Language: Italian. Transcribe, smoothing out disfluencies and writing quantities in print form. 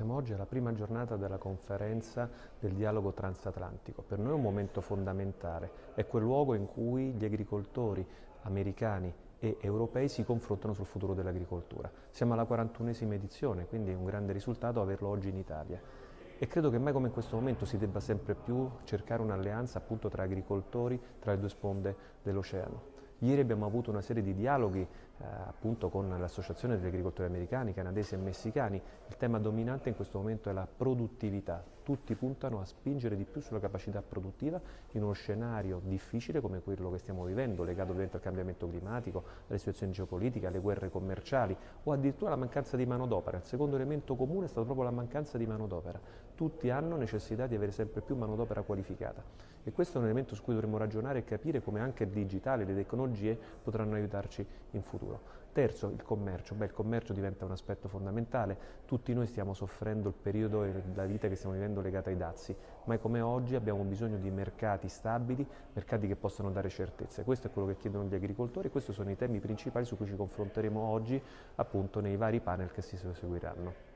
Siamo oggi alla prima giornata della conferenza del dialogo transatlantico. Per noi è un momento fondamentale, è quel luogo in cui gli agricoltori americani e europei si confrontano sul futuro dell'agricoltura. Siamo alla 41esima edizione, quindi è un grande risultato averlo oggi in Italia. E credo che mai come in questo momento si debba sempre più cercare un'alleanza appunto tra agricoltori, tra le due sponde dell'oceano. Ieri abbiamo avuto una serie di dialoghi appunto con l'Associazione degli agricoltori americani, canadesi e messicani. Il tema dominante in questo momento è la produttività. Tutti puntano a spingere di più sulla capacità produttiva in uno scenario difficile come quello che stiamo vivendo, legato ovviamente al cambiamento climatico, alle situazioni geopolitiche, alle guerre commerciali o addirittura alla mancanza di manodopera. Il secondo elemento comune è stato proprio la mancanza di manodopera. Tutti hanno necessità di avere sempre più manodopera qualificata e questo è un elemento su cui dovremmo ragionare e capire come anche il digitale, le tecnologie potranno aiutarci in futuro. Terzo, il commercio. Il commercio diventa un aspetto fondamentale. Tutti noi stiamo soffrendo il periodo della vita che stiamo vivendo legata ai dazi. Mai come oggi abbiamo bisogno di mercati stabili, mercati che possano dare certezze. Questo è quello che chiedono gli agricoltori e questi sono i temi principali su cui ci confronteremo oggi appunto nei vari panel che si seguiranno.